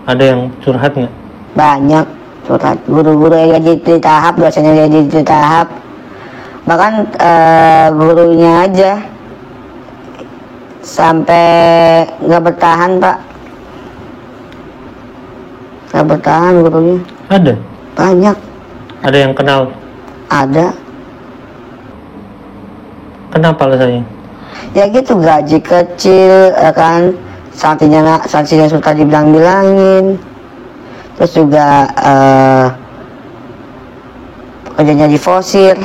Ada yang curhat nggak? Banyak curhat, guru-guru yang gaji di tahap, dosennya gaji di tahap, bahkan gurunya aja sampai nggak bertahan pak, nggak bertahan gurunya. Ada? Banyak. Ada yang kenal? Ada. Kenapa alasannya? Ya gitu, gaji kecil kan, sanksinya suka dibilang-bilangin, terus juga kerjanya diforsir.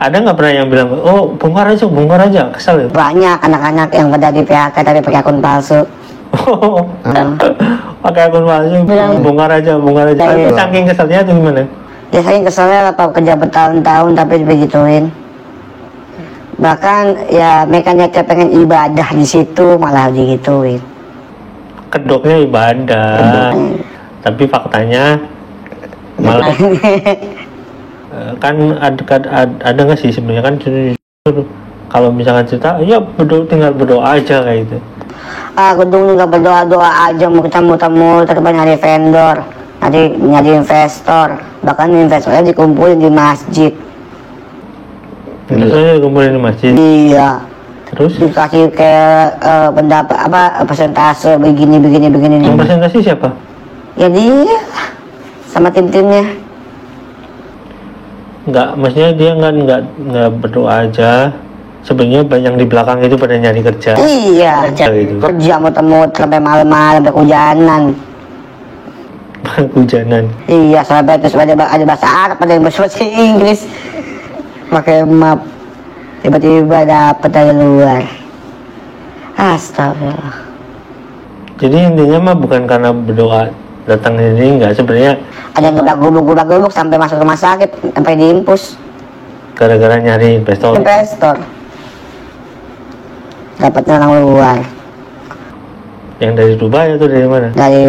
Ada nggak pernah yang bilang, oh bongkar aja, kesel ya? Banyak anak-anak yang pada di PHK tapi pakai akun palsu. Pakai akun palsu, bongkar aja. Tapi saking keselnya itu gimana? Ya saking keselnya apa, kerja bertahun-tahun tapi begituin. Bahkan ya mereka nyata pengen ibadah di situ malah digituin. Kedoknya ibadah, tapi faktanya malah kan ada nggak sih sebenarnya kan kalau misalkan cerita ya tinggal berdoa aja kayak gitu. Gedung juga berdoa aja, mau ketemu tetap nyari vendor, nyari investor, bahkan investornya dikumpulin di masjid. Investornya dikumpulin di masjid? Iya. Terus dikasih kayak pendapat persentase begini. Yang presentasi siapa? Ya dia sama tim-timnya. Maksudnya dia nggak berdoa aja. Sebenarnya banyak di belakang itu pada nyari kerja. Iya, gitu. Kerja muter-muter sampai malam-malam, sampai hujanan. Hujanan. Iya, sampai terus ada bahasa Arab, ada yang bahasa Inggris. Pakai map. Tiba-tiba dapet dari luar. Astagfirullah. Jadi intinya mah bukan karena berdoa datang ini, enggak, sebenarnya ada yang gubuk sampai masuk rumah sakit, sampai diimpus gara-gara nyari investor. Dapatnya orang luar. Yang dari Dubai atau dari mana? Dari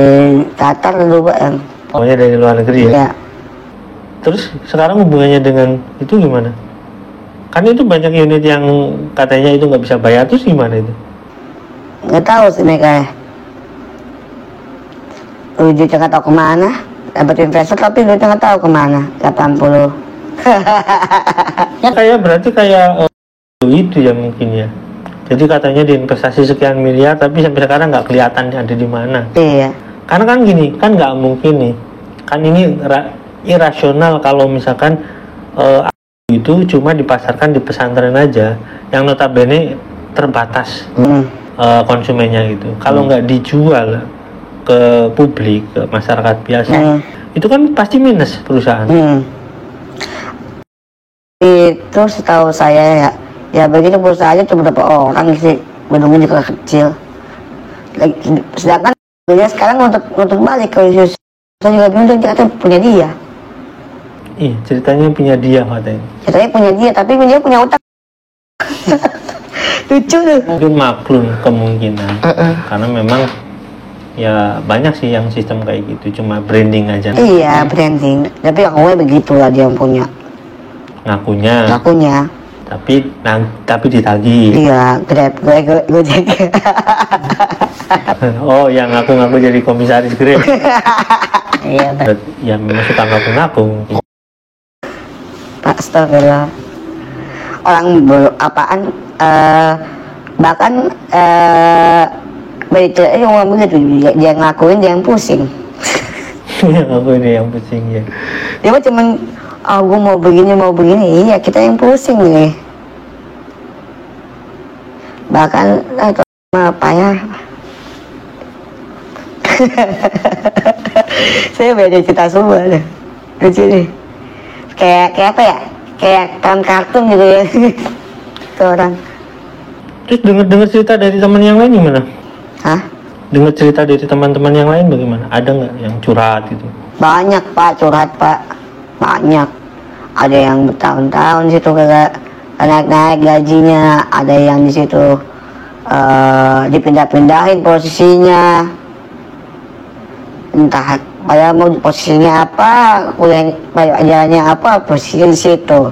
Qatar, Dubai. Pokoknya dari luar negeri ya? Iya. Terus sekarang hubungannya dengan itu gimana? Kan itu banyak unit yang katanya itu nggak bisa bayar, terus gimana itu? Nggak tahu sih mereka. Duitnya nggak tahu kemana. Dapat investor tapi duitnya nggak tahu kemana. 80. Kayak berarti kayak itu ya mungkin ya. Jadi katanya diinvestasi sekian miliar tapi sampai sekarang nggak kelihatan ada di mana. Iya. Karena kan gini, kan nggak mungkin nih. Kan ini irasional kalau misalkan itu cuma dipasarkan di pesantren aja, yang notabene terbatas konsumennya gitu. Kalau nggak dijual ke publik, ke masyarakat biasa, itu kan pasti minus perusahaan. Itu setahu saya ya begitu perusahaannya cuma berapa orang sih, gedungnya juga kecil. Sedangkan dia sekarang untuk balik ke Yesus, saya juga bingung, dia punya dia. Iya, ceritanya punya dia katanya. Ceritanya punya dia, tapi dia punya utang. Lucu tuh. Mungkin maklum kemungkinan, karena memang ya banyak sih yang sistem kayak gitu, cuma branding aja. Iya, branding. Tapi aku begitulah dia yang punya. Ngakunya. Tapi ditagih. Iya, Grab, Gojek. Oh, yang ngaku-ngaku jadi komisaris Grab. Iya. Ya memang suka ngaku-ngaku. Astagfirullah. Orang apaan? Bahkan begitu ngomong begitu, dia ngakuin, dia yang pusing. Aku ini yang pusing ya. Dia mah cuman gue mau begini, iya kita yang pusing nih. Bahkan apa ya? Saya beda cerita semua deh. Lucu nih. Kayak apa ya? Kayak kartun gitu ya. Tuh orang. Terus dengar cerita dari teman yang lain gimana? Hah? Dengar cerita dari teman-teman yang lain bagaimana? Ada nggak yang curhat gitu? Banyak pak, curhat pak. Banyak. Ada yang bertahun-tahun situ kagak naik gajinya. Ada yang di situ dipindah-pindahin posisinya. Entah padahal mau posisinya apa, kuliah ajarannya apa, posisinya di situ.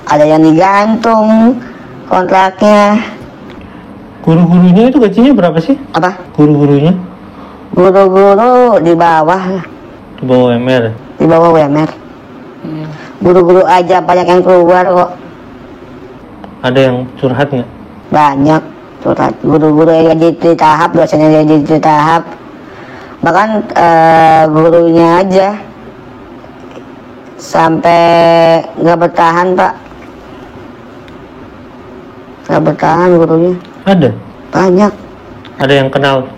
ada yang digantung kontraknya. Guru-gurunya itu gajinya berapa sih? Apa? Guru-gurunya Guru-guru di bawah lah, di bawah UMR. di bawah UMR. Guru-guru aja banyak yang keluar kok. Ada yang curhat nggak? Banyak curhat. Guru-guru yang gaji di tahap, dosennya gaji di tahap. Bahkan gurunya aja sampai nggak bertahan, Pak. Nggak bertahan gurunya. Ada. Banyak. Ada yang kenal.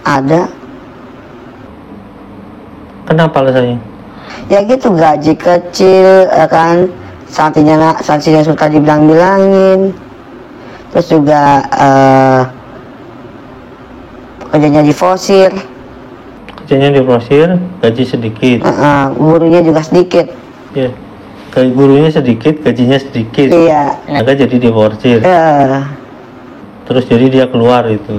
Ada. Kenapa alasannya? Ya gitu, gaji kecil, ya kan, sanksinya suka dibilang-bilangin, terus juga kerjanya diforsir, Kerjanya diprosir, gaji sedikit. gurunya juga sedikit. Ya. Gurunya sedikit, gajinya sedikit. Iya. Maka jadi diporsir. Terus jadi dia keluar itu.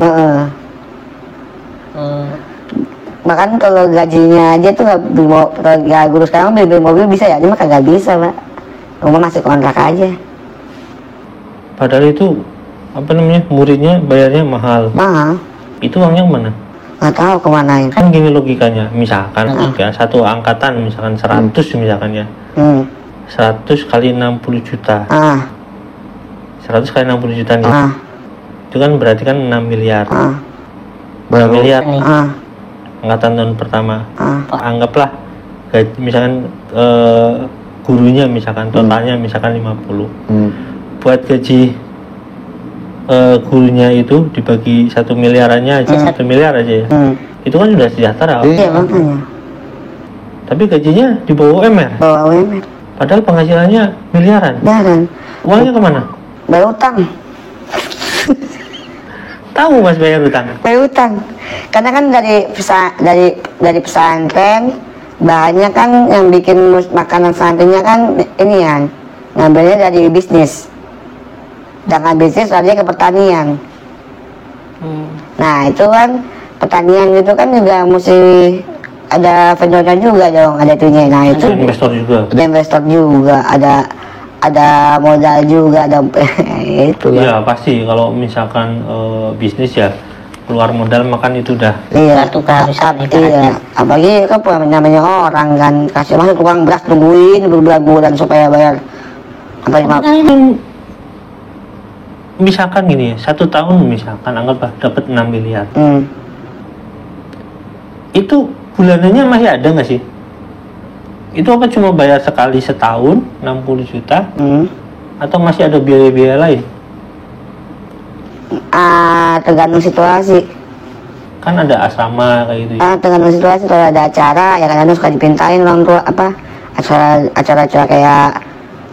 Bahkan kalau gajinya aja tuh nggak beli ya, guru sekarang beli mobil bisa ya, cuma kagak bisa, Pak. Rumah masih kontrak aja. Padahal itu apa namanya, muridnya bayarnya mahal. Mahal. Itu uangnya kemana? Nggak tahu kemanain. Kan gini logikanya, misalkan ya satu angkatan misalkan 100 misalkan ya. 100 kali 60 juta. 100 kali 60 juta nih. Itu kan berarti kan 6 miliar. 6 miliar. Angkatan tahun pertama. Anggaplah gaji misalkan gurunya misalkan totalnya misalkan 50. Buat gaji gurunya itu dibagi 1 miliarannya aja, 1 miliar aja ya. Itu kan sudah sejahtera. Iya, makanya. Tapi gajinya di bawah UMR. Bawah UMR. Padahal penghasilannya miliaran. Miliaran. Uangnya kemana? Bayar utang. Tahu Mas bayar utang? Bayar utang. Karena kan dari pesantren bahannya kan yang bikin makanan santrinya kan ini kan ngambilnya dari bisnis. Dengan bisnis lari ke pertanian. Nah itu kan pertanian itu kan juga mesti ada vendornya juga dong, ada itunya. Nah itu ada investor juga. Ada investor juga, ada modal juga, ada itu. Iya pasti kalau misalkan bisnis ya keluar modal makan itu udah. Iya, itu keharusan. Iya, apalagi kan namanya orang kan kasih masuk tukang beras tungguin berbulan-bulan supaya bayar. Apa misalkan gini ya, 1 tahun misalkan anggaplah dapat 6 miliar. Itu bulanannya masih ada nggak sih? Itu apa cuma bayar sekali setahun 60 juta? Atau masih ada biaya-biaya lain? Tergantung situasi. Kan ada asrama kayak gitu. Tergantung situasi. Kalau ada acara ya kadang-kadang suka dipintain orang tua, apa acara-acara kayak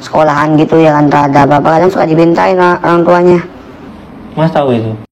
sekolahan gitu ya kan, ada apa-apa kadang suka dipintain orang tuanya. Mas tahu itu?